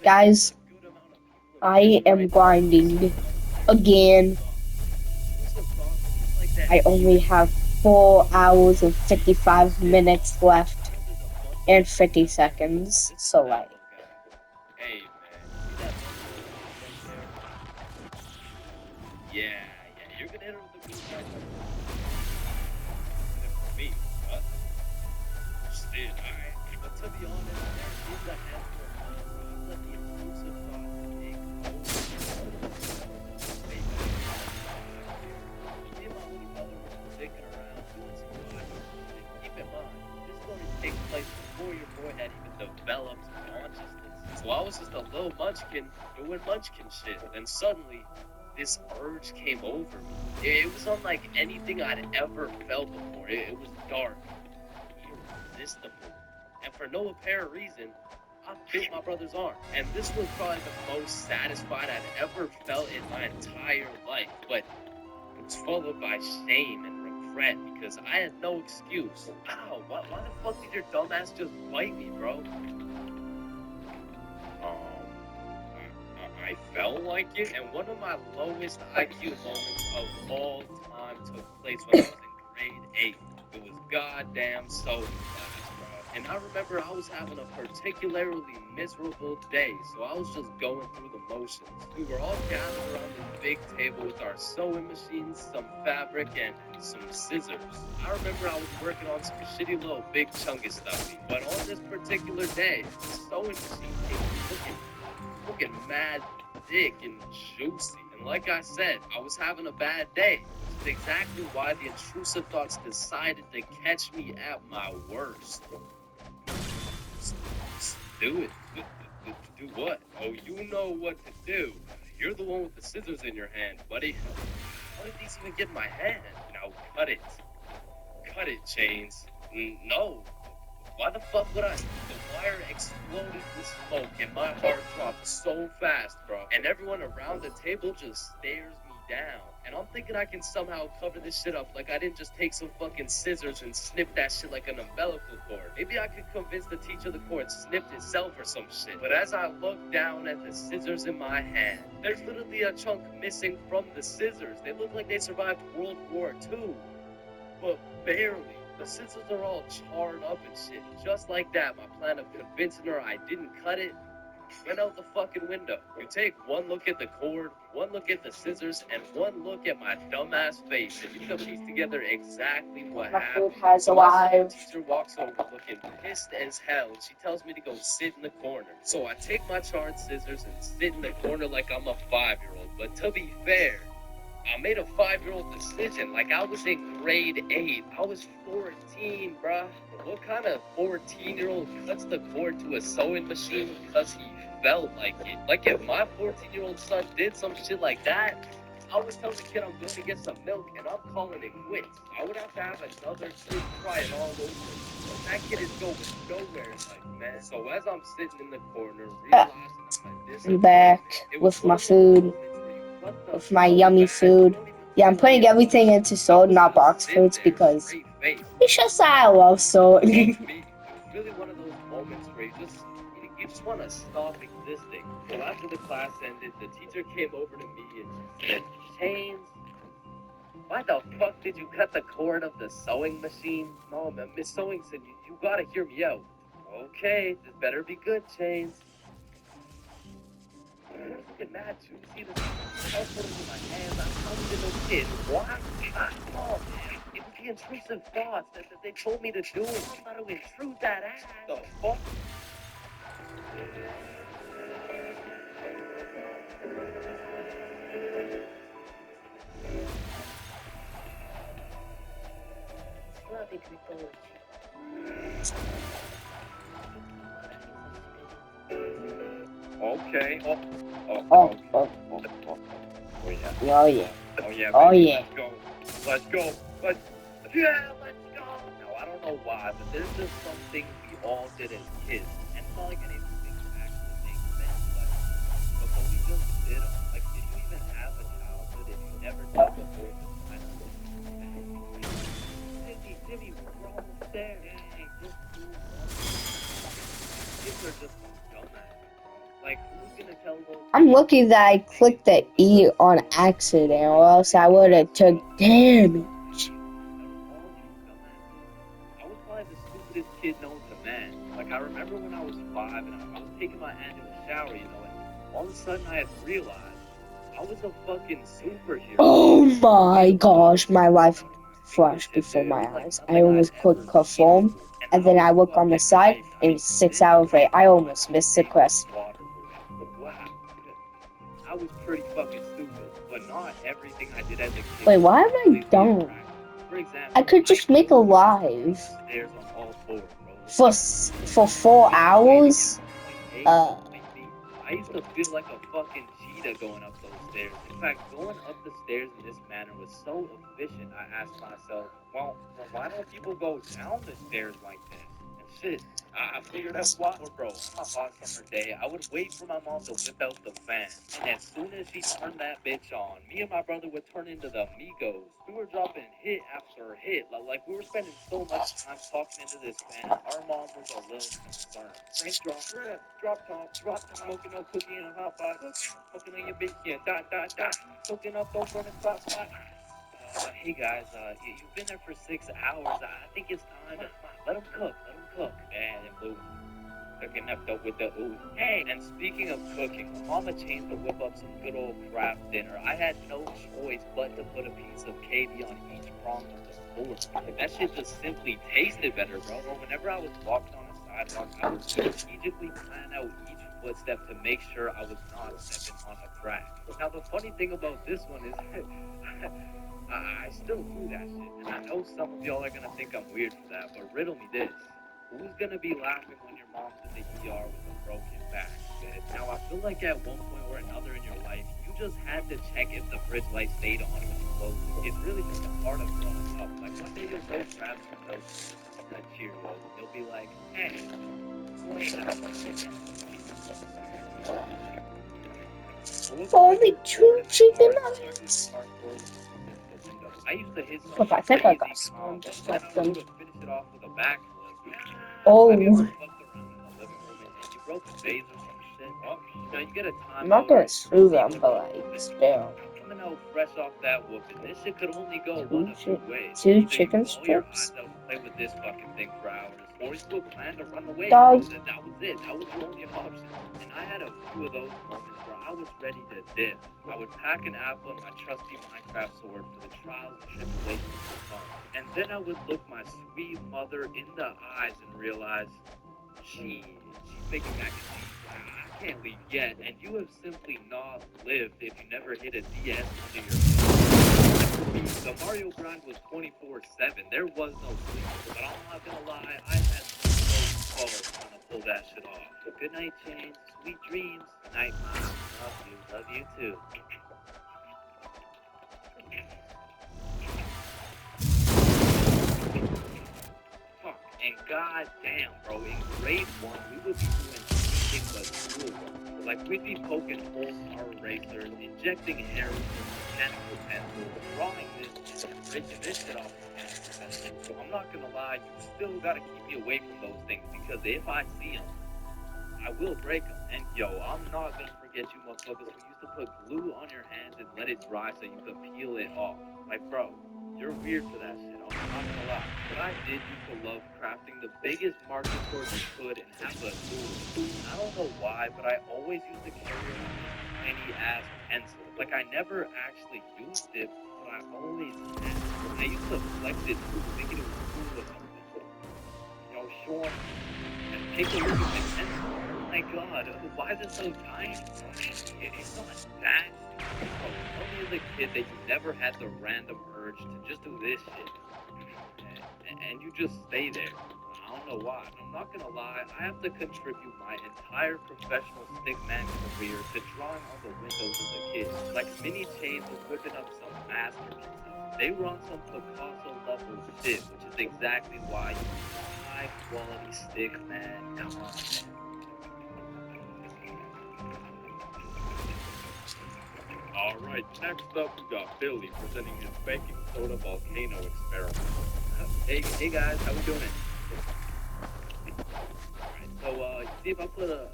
Guys, I am grinding again. I only have 4 hours and 55 minutes left and 50 seconds. So, like, Hey man, see that right there? Yeah, you're gonna hit her with the beat right for me, what? Still, alright. But to be honest, there is a handful of times where I've let the intrusive thoughts take over. Way back when me and my little brother were dicking around doing some watching. And keep in mind, this story takes place before your boy had even developed consciousness. So I was just a little munchkin doing munchkin shit. And suddenly, this urge came over me. It was unlike anything I'd ever felt before. It was dark, irresistible, and for no apparent reason, I bit my brother's arm. And this was probably the most satisfied I'd ever felt in my entire life. But it was followed by shame and regret because I had no excuse. Ow, why the fuck did your dumbass just bite me, bro? I felt like it, and one of my lowest IQ moments of all time took place when I was in grade 8. It was goddamn sewing class, bro. And I remember I was having a particularly miserable day, so I was just going through the motions. We were all gathered around this big table with our sewing machines, some fabric, and some scissors. I remember I was working on some shitty little big chungus stuff, but on this particular day, the sewing machine came looking mad thick and juicy. And like I said, I was having a bad day. Which is exactly why the intrusive thoughts decided to catch me at my worst. Do it. Do what? Oh, you know what to do. You're the one with the scissors in your hand, buddy. How did these even get in my hand? Now cut it. Cut it, Chains. No. Why the fuck would I? The wire exploded with smoke and my heart dropped so fast, bro. And everyone around the table just stares me down. And I'm thinking I can somehow cover this shit up like I didn't just take some fucking scissors and snip that shit like an umbilical cord. Maybe I could convince the teacher the cord snipped itself or some shit. But as I look down at the scissors in my hand, there's literally a chunk missing from the scissors. They look like they survived World War II. But barely. The scissors are all charred up and shit. Just like that, my plan of convincing her I didn't cut it went out the fucking window. You take one look at the cord, one look at the scissors, and one look at my dumbass face, and you can piece together exactly what my happened. food has So my arrived. teacher walks over looking pissed as hell, and she tells me to go sit in the corner. So I take my charred scissors and sit in the corner like I'm a 5-year-old. But to be fair, I made a 5-year-old decision like I was in grade 8. I was 14, bruh. What kind of 14-year-old cuts the cord to a sewing machine because he felt like it? Like if my 14-year-old son did some shit like that, I would tell the kid I'm going to get some milk and I'm calling it quits. I would have to have another kid try it all over. But that kid is going nowhere in life, man. So as I'm sitting in the corner, realizing my I'm back with my food, with my yummy food. Yeah, I'm putting everything into salt, not box foods, because it's just I love salt. It's really one of those moments where you just want to stop existing. So after the class ended, the teacher came over to me and she said, Chains, why the fuck did you cut the cord of the sewing machine? No, man, Miss Sewing said you gotta hear me out. Okay, this better be good, Chains. Get mad too. See this telephone in my hands. I'm telling you no kid. Why? Oh man. It was the intrusive thoughts that they told me to do it. I'm not to intrude that ass. The fuck? Okay. Oh, yeah. oh yeah. Oh yeah. Oh Baby. yeah. Let's go. Let's go. Now I don't know why, but there's just something we all did as kids, and it's not like anything actually makes sense, but we just did them. Like, did you even have a childhood if you never done before? Timmy, we're almost there. Hey, just do one. Kids are just dumbass. Like, who's gonna tell those? I'm lucky that I clicked the E on accident, or else I would have took damage. I was probably the stupidest kid known to man. Like, I remember when I was 5 and I was taking my hand in the shower, you know, and all of a sudden I had realized I was a fucking superhero. Oh my gosh, my life flashed before my eyes. I almost clicked perform, and then I look on the side, and 6 hours later, I almost missed the quest. Wow. I was pretty fucking stupid, but not everything I did as a kid. Wait, why am I dumb? For example, I could just make a live stairs on all fours, bro. for 4 hours. I used to feel like a fucking cheetah going up those stairs. In fact, going up the stairs in this manner was so efficient, I asked myself, well, why don't people go down the stairs like this? And shit, I figured out why, bro. On a hot summer day, I would wait for my mom to whip out the fan. And as soon as she turned that bitch on, me and my brother would turn into the Migos. We were dropping hit after hit. Like, we were spending so much time talking into this fan. Our mom was a little concerned. Frank drop top, smoking up cookie and a hot pot. Smoking on your bitch, yeah, Smoking up, don't burn a spot. Hey guys, you've been there for 6 hours. I think it's time. Let them cook. And boom. Cooking up though with the ooh. Hey, and speaking of cooking, Mama changed to whip up some good old Kraft dinner. I had no choice but to put a piece of KD on each prong of the fork. That shit just simply tasted better, bro. Whenever I was walking on the sidewalk, I would strategically plan out each footstep to make sure I was not stepping on a crack. Now the funny thing about this one is I still do that shit, and I know some of y'all are gonna think I'm weird for that, but riddle me this. Who's gonna be laughing when your mom's in the ER with a broken back? Now, I feel like at one point or another in your life, you just had to check if the fridge light stayed on when you closed it. It's really just a part of growing up. Like, one day you'll go grab some toast and Cheerios, and you'll be like, hey, Only 2 chicken nuggets. I used to hit some Look, I think I got crazy some. combos, and I would finish it off with a backflip. Oh, Have you ever fucked around in the living room and you broke a vase or some shit? Oh, now you get a time I'm not gonna sue them, but like, still. coming out fresh off that whooping. This shit could only go Two one of two ways. two Either chicken you blow your strips? eyes out and play with this fucking thing for hours, or you would plan to run away. Dog. That was it. That was your only option. And I had a few of those moments where I was ready to dip. I would pack an apple and my trusty Minecraft sword for the trials and tribulations of home. And then I would look my sweet mother in the eyes and realize, she's making mac and cheese. I can't leave yet, and you have simply not lived if you never hit a DS under your phone. The Mario grind was 24/7. There was no sleep, but I'm not gonna lie, I had so balls trying to pull that shit off. Good night, James. Sweet dreams. Night, Mom. Love you too. Fuck, and goddamn, bro, in grade 1, we would be doing anything but schoolwork. Like, we'd be poking holes in our erasers, injecting air with mechanical pencils, drawing this and breaking this shit off. So I'm not gonna lie, you still gotta keep me away from those things, because if I see them, I will break them. And yo, I'm not gonna forget you motherfuckers who used to put glue on your hands and let it dry so you could peel it off. Like, bro, you're weird for that shit, I'm not gonna lie. But I did used to love crafting the biggest marker sword you could and have a tool. I don't know why, but I always used to carry around this tiny ass pencil. Like, I never actually used it, but I always had it. And I used to flex it too, thinking it was cool or something. You know, sure. And take a look at my pencil. Oh my god, why is it so tiny? It's not that. Bro, tell me as a kid that you never had the random urge to just do this shit. And you just stay there. I don't know why. I'm not gonna lie, I have to contribute my entire professional stickman career to drawing on the windows as a kid. Like, Mini Chains was whipping up some masterpieces. They were on some Picasso level shit, which is exactly why you high quality stickman. Come on. Alright, next up we got Billy presenting his baking soda volcano experiment. Hey guys, how we doing? Alright, so you see if I put a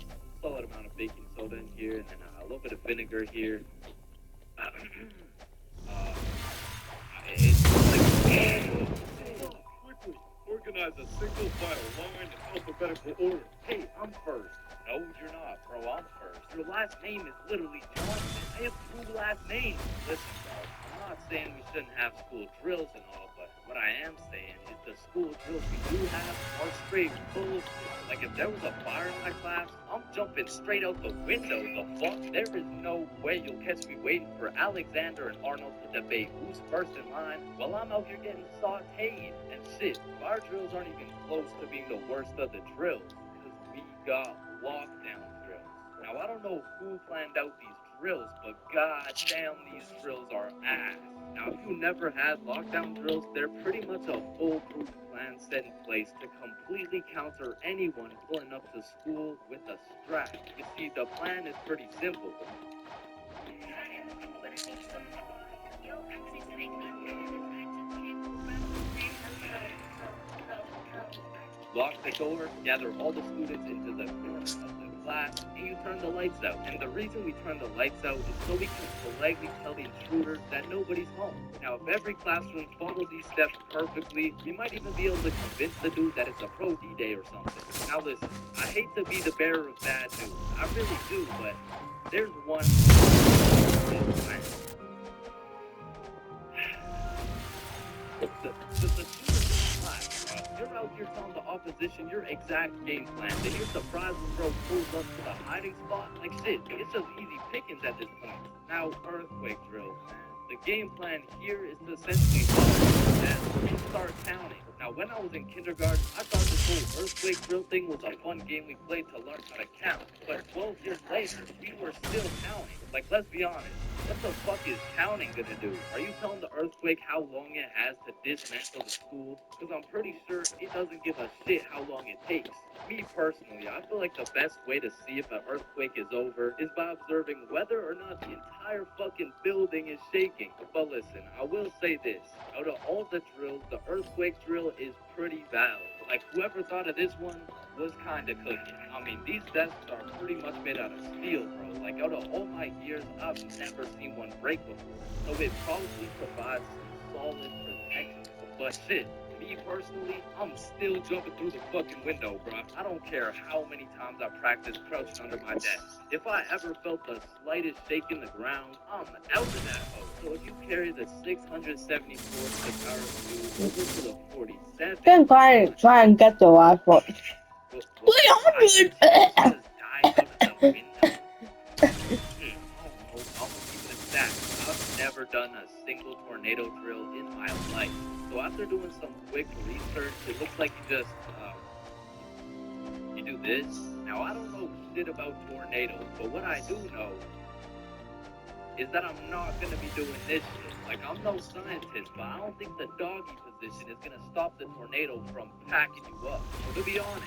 solid amount of baking soda in here, and then a little bit of vinegar here. It's like, quickly, organize a single file line in alphabetical order. Hey, I'm first. No, you're not, bro. I'm first. Your last name is literally Johnson. I have 2 last names. Listen, bro, I'm not saying we shouldn't have school drills and all, but what I am saying is the school drills we do have are straight bullshit. Like, if there was a fire in my class, I'm jumping straight out the window. The fuck? There is no way you'll catch me waiting for Alexander and Arnold to debate who's first in line while I'm out here getting sauteed. And shit, fire drills aren't even close to being the worst of the drills, because we got lockdown drills. Now, I don't know who planned out these drills, but goddamn, these drills are ass. Now, if you never had lockdown drills, they're pretty much a foolproof plan set in place to completely counter anyone pulling up to school with a strap. You see, the plan is pretty simple. Lock the door, gather all the students into the corner of the class, and you turn the lights out. And the reason we turn the lights out is so we can politely tell the intruders that nobody's home. Now, if every classroom follows these steps perfectly, we might even be able to convince the dude that it's a pro D-Day or something. Now listen, I hate to be the bearer of bad news. I really do, but there's one plan. The students class, you're out here telling the opposition your exact game plan. Then you're surprised when bro pulls up to the hiding spot. Like shit, it's just easy pickings at this point. Now, earthquake drills, man. The game plan here is to essentially start counting. Now, when I was in kindergarten, I thought this whole earthquake drill thing was a fun game we played to learn how to count. But 12 years later, we were still counting. Like, let's be honest. What the fuck is counting gonna do? Are you telling the earthquake how long it has to dismantle the school? Because I'm pretty sure it doesn't give a shit how long it takes. Me personally, I feel like the best way to see if an earthquake is over is by observing whether or not the entire fucking building is shaking. But listen, I will say this. Out of all the drills, the earthquake drill is pretty valid. Like, whoever thought of this one was kinda cooking. I mean, these desks are pretty much made out of steel, bro. Like, out of all my years, I've never seen one break before. So it probably provides some solid protection. But shit, me personally, I'm still jumping through the fucking window, bro. I don't care how many times I practice crouching under my desk. If I ever felt the slightest shake in the ground, I'm out of that hole. So if you carry the 674 Takara Stu over to the 47... Then try and get the last one. 300! Just dive out of the window. I'm gonna keep it at that. I've never done a single tornado drill in my life. So after doing some quick research, it looks like you just, you do this. Now, I don't know shit about tornadoes, but what I do know is that I'm not gonna be doing this shit. Like, I'm no scientist, but I don't think the doggy position is gonna stop the tornado from packing you up. So to be honest,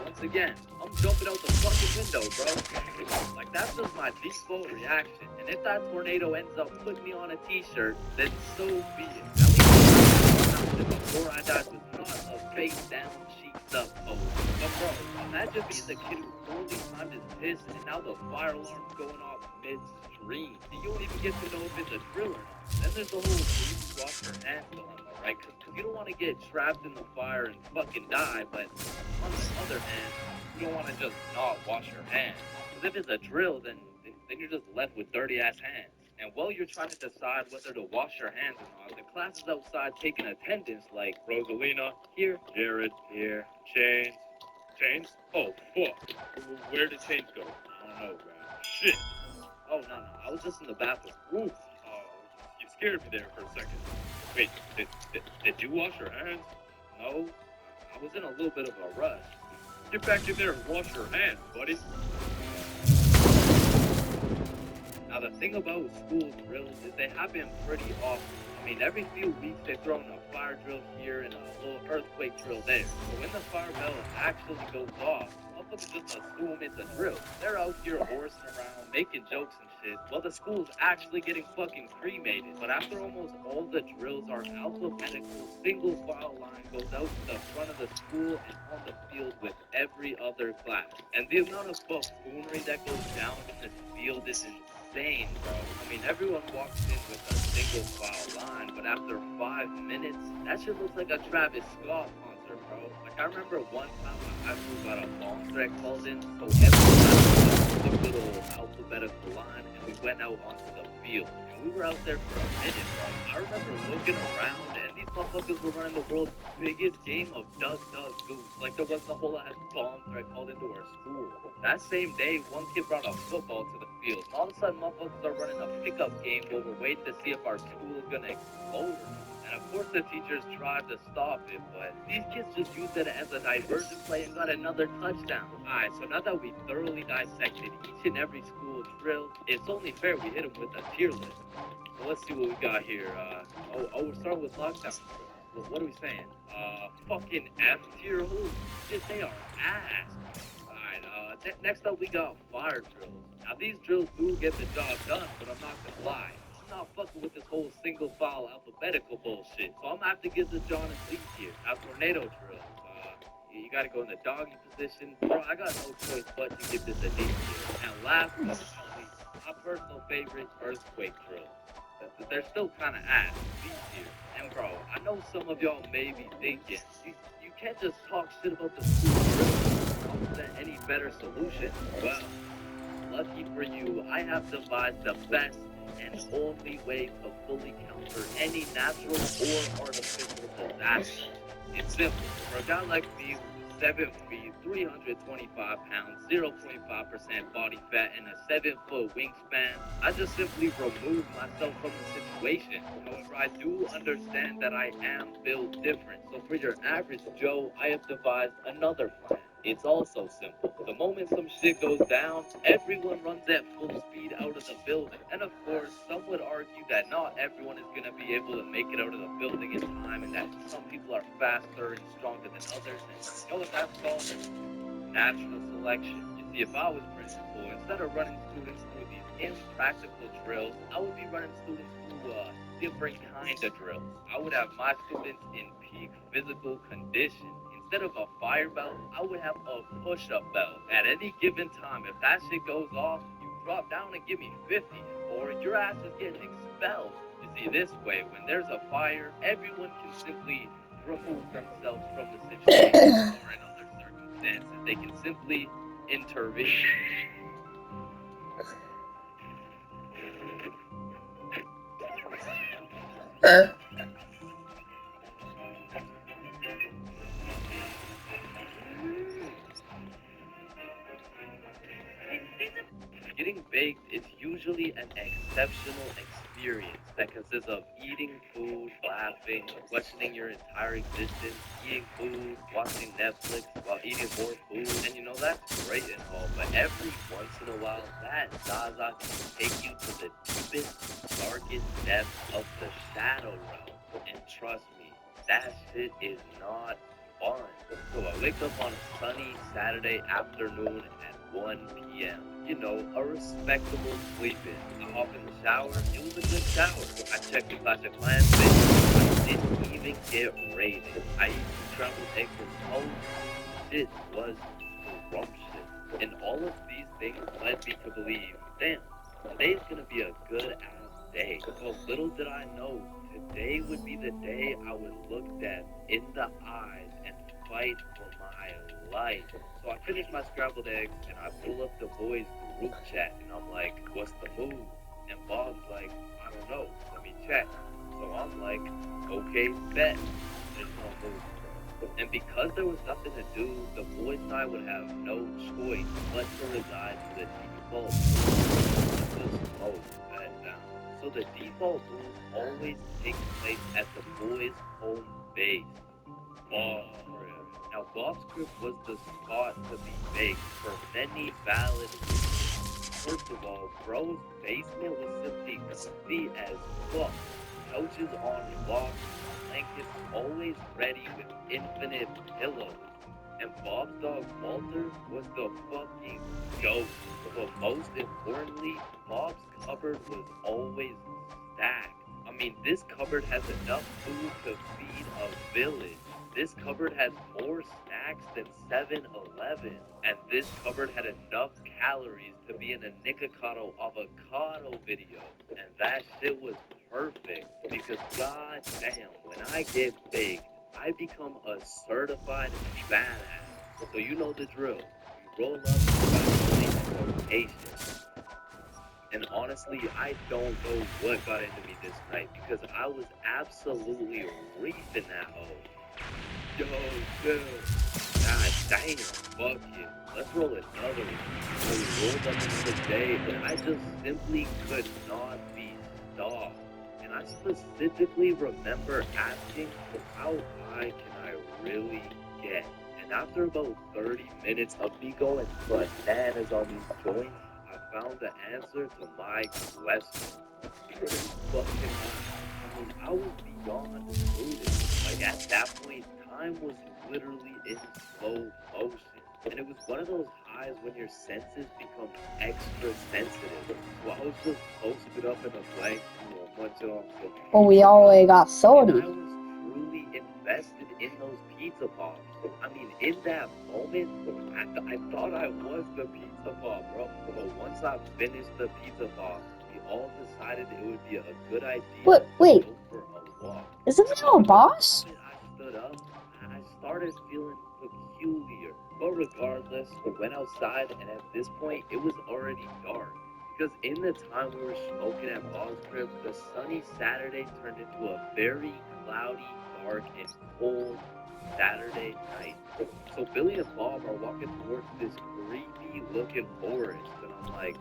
once again, I'm jumping out the fucking window, bro. Like, that's just my default reaction. And if that tornado ends up putting me on a t-shirt, then so be it. At least before I died was not a face down, cheeks up pose. But bro, imagine being the kid who only timed his piss and now the fire alarm's going off midstream. You don't even get to know if it's a drill or not. Then there's the whole please wash your hands dilemma, right? Because you don't want to get trapped in the fire and fucking die, but on the other hand, you don't want to just not wash your hands. Because if it's a drill, then you're just left with dirty ass hands. And while you're trying to decide whether to wash your hands or not, the class is outside taking attendance like Rosalina, here, Jared, here, Chains. Chains? Oh, fuck. Where did Chains go? I don't know, bro. Shit. Oh, no, I was just in the bathroom. Oof. Oh, you scared me there for a second. Wait, did you wash your hands? No. I was in a little bit of a rush. Get back in there and wash your hands, buddy. Now, the thing about school drills is they happen pretty often. I mean, every few weeks they throw in a fire drill here and a little earthquake drill there. But when the fire bell actually goes off, motherfuckers just assume it's a drill. They're out here horsing around, making jokes and shit, while the school's actually getting fucking cremated. But after almost all the drills are alphabetical, single file line goes out to the front of the school and on the field with every other class. And the amount of buffoonery that goes down in this field is insane, bro. I mean, everyone walks in with a single file line, but after 5 minutes, that shit looks like a Travis Scott concert, bro. Like, I remember one time my high school got a bomb threat called in, so everyone took the little alphabetical line, and we went out onto the field. And we were out there for a minute, bro. I remember looking around, and these motherfuckers were running the world's biggest game of Duck, Duck, Goose. Like, there wasn't a whole ass bomb threat called into our school. That same day, one kid brought a football to the field. All of a sudden, motherfuckers are running a pickup game where we're waiting to see if our school is gonna explode. And of course, the teachers tried to stop it, but these kids just used it as a diversion play and got another touchdown. Alright, so now that we thoroughly dissected each and every school drill, it's only fair we hit them with a tier list. So let's see what we got here. We're starting with lockdown. What are we saying? Fucking F tier. Holy shit, they are ass. Alright, next up we got fire drills. Now these drills do get the job done, but I'm not gonna lie. I'm not fucking with this whole single file alphabetical bullshit. So I'm gonna have to give the John and Lee tier. Now tornado drills. You gotta go in the doggy position. Bro, I got no choice but to give this a D tier. And last but not least, my personal favorite, earthquake drills. They're still kind of ass, B tier. And bro, I know some of y'all may be thinking, you can't just talk shit about the school drills. Come to any better solution. Well, lucky for you, I have devised the best and only way to fully counter any natural or artificial disaster. It's simple. For a guy like me, who's 7 feet, 325 pounds, 0.5% body fat, and a 7-foot wingspan, I just simply remove myself from the situation. However, I do understand that I am built different. So for your average Joe, I have devised another plan. It's also simple. The moment some shit goes down, everyone runs at full speed out of the building. And of course, some would argue that not everyone is going to be able to make it out of the building in time, and that some people are faster and stronger than others. And you know what that's called? Natural selection. You see, if I was principal, instead of running students through these impractical drills, I would be running students through different kind of drills. I would have my students in peak physical condition. Instead of a fire belt, I would have a push-up belt. At any given time, if that shit goes off, you drop down and give me 50, or your ass is getting expelled. You see, this way, when there's a fire, everyone can simply remove themselves from the situation, or in other circumstances, they can simply intervene. Getting baked is usually an exceptional experience that consists of eating food, laughing, questioning your entire existence, eating food, watching Netflix while eating more food. And you know, that's great and all, but every once in a while, that Zaza can take you to the deepest, darkest depths of the shadow realm. And trust me, that shit is not fun. So I wake up on a sunny Saturday afternoon at 1 p.m. You know, a respectable sleep-in. I hop in the shower. It was a good shower. I checked the Clash of Clans video. I didn't even get raided. I eat scrambled eggs and toast. Shit was scrumptious. And all of these things led me to believe, damn, today's gonna be a good-ass day. So little did I know, today would be the day I would look death in the eyes and fight for my life. So I finish my scrambled eggs and I pull up the boys' group chat and I'm like, what's the move? And Bob's like, I don't know, let me check. So I'm like, okay, bet. There's no move. And because there was nothing to do, the boys and I would have no choice but to reside to the default move. The smoke bed down. So the default move always takes place at the boys' home base. Bob's Crib. Now, Bob's Crib was the spot to be baked for many valid reasons. First of all, bro's basement was simply comfy as fuck. Couches on lock, blankets always ready with infinite pillows. And Bob's dog Walter was the fucking goat. But most importantly, Bob's cupboard was always stacked. I mean, this cupboard has enough food to feed a village. This cupboard has more snacks than 7-Eleven. And this cupboard had enough calories to be in a Nikocado avocado video. And that shit was perfect. Because god damn, when I get big, I become a certified badass. So you know the drill. You roll up by rotation. And honestly, I don't know what got into me this night because I was absolutely reefing that hole. Yo, dude. God damn, fuck it. Let's roll another one. So we rolled up another day, and I just simply could not be stopped. And I specifically remember asking, how high can I really get? And after about 30 minutes of me going bananas on these joints, I found the answer to my question. Fucking high. I mean, I was beyond deluded. Like at that point, time was literally in slow motion. And it was one of those highs when your senses become extra sensitive. So I was just posted up in a blank, munching on some Well, we always got and I salty. was truly invested in those pizza pops. I mean, in that moment, I thought I was the pizza pop, bro. But once I finished the pizza pop, we all decided it would be a good idea Wait. to go for a walk. Isn't that our boss? I stood up and I started feeling peculiar. But regardless, we went outside, and at this point, it was already dark. Because in the time we were smoking at Bob's crib, the sunny Saturday turned into a very cloudy, dark, and cold Saturday night. So Billy and Bob are walking towards this creepy-looking forest, and I'm like,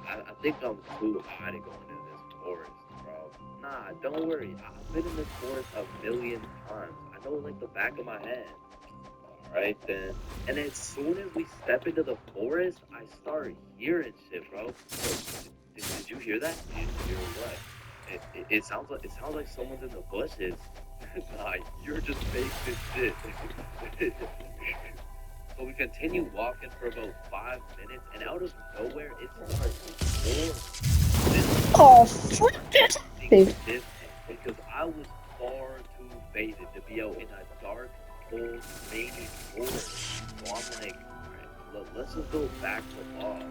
I think I'm too high to go into this forest, bro. Nah, don't worry. I've been in this forest a million times. I know it like the back of my hand. Alright then. And as soon as we step into the forest, I start hearing shit, bro. Did you hear that? Did you hear what? It sounds like someone's in the bushes. Nah, you're just fake this shit. So we continue walking for about 5 minutes, and out of nowhere, it starts pouring. Oh, frick it. Because I was far too faded to be out in a dark, cold, rainy forest. So I'm like, alright, let's just go back to Bob.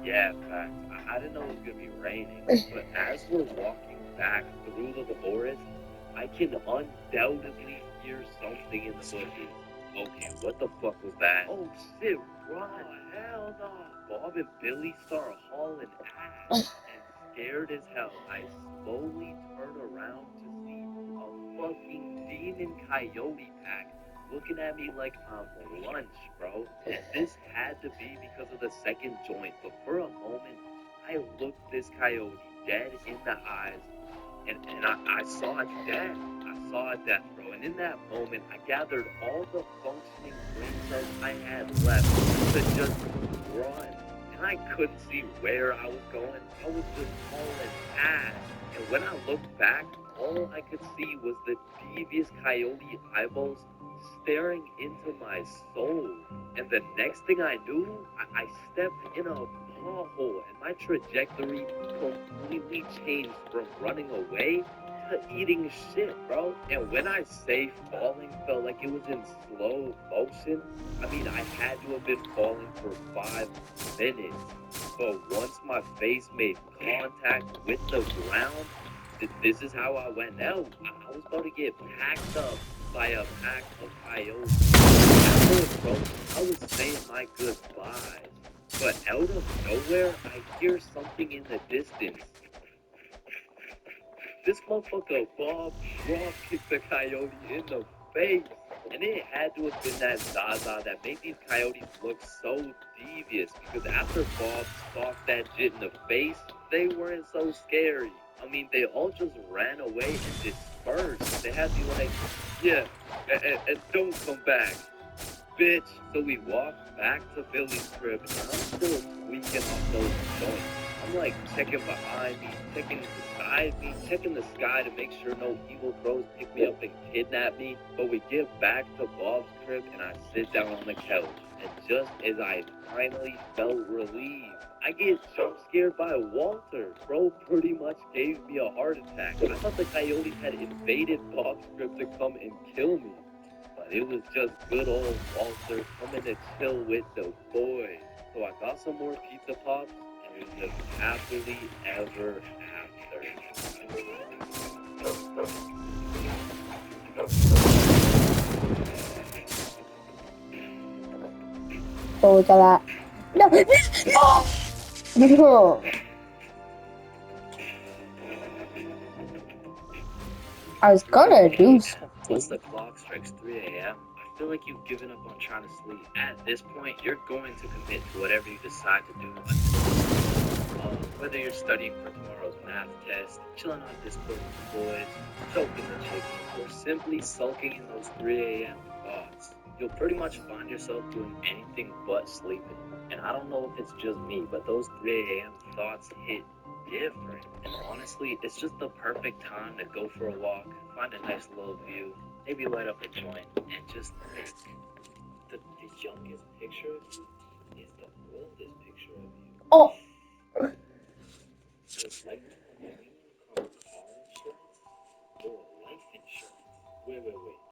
Yeah, facts. I didn't know it was gonna be raining, but as we're walking back through the forest, I can undoubtedly hear something in the bushes. Okay, what the fuck was that? Oh shit, raw hell no. Bob and Billy start hauling ass, and scared as hell, I slowly turn around to see a fucking demon coyote pack looking at me like I'm lunch, bro. And this had to be because of the second joint, but for a moment, I looked this coyote dead in the eyes, and I saw death. I saw death, bro. And in that moment, I gathered all the functioning brain cells I had left to just run. And I couldn't see where I was going. I was just hauling ass. And when I looked back, all I could see was the devious coyote eyeballs staring into my soul. And the next thing I knew, I stepped in a pothole, and my trajectory completely changed from running away to eating shit, bro. And when I say falling felt like it was in slow motion, I mean I had to have been falling for 5 minutes. But once my face made contact with the ground, this is how I went out. I was about to get packed up by a pack of coyotes. After, bro, I was saying my goodbyes. But out of nowhere, I hear something in the distance. This motherfucker Bob drop kicked the coyote in the face. And it had to have been that Zaza that made these coyotes look so devious. Because after Bob stalked that shit in the face, they weren't so scary. I mean, they all just ran away and dispersed. They had to be like, yeah, and don't come back, bitch. So we walked back to Billy's crib, and I'm still squeaking off those joints. I'm like checking behind me, checking beside me, checking the sky to make sure no evil crows pick me up and kidnap me. But we get back to Bob's crib and I sit down on the couch. And just as I finally felt relieved, I get jump scared by Walter. Bro pretty much gave me a heart attack. I thought the coyotes had invaded Bob's crib to come and kill me. But it was just good old Walter coming to chill with the boys. So I got some more pizza pops and we lived happily ever Oh, look at that. No! No! No! I was gonna do something. Once the clock strikes 3 a.m., I feel like you've given up on trying to sleep. At this point, you're going to commit to whatever you decide to do. Whether you're studying for tomorrow's math test, chilling on Discord with the boys, choking the chicken, or simply sulking in those 3 a.m. thoughts, you'll pretty much find yourself doing anything but sleeping. And I don't know if it's just me, but those 3 a.m. thoughts hit different. And honestly, it's just the perfect time to go for a walk, find a nice little view, maybe light up a joint, and just think. The youngest picture of you is the oldest picture of you. Oh! It's like a car insurance or life insurance. Wait.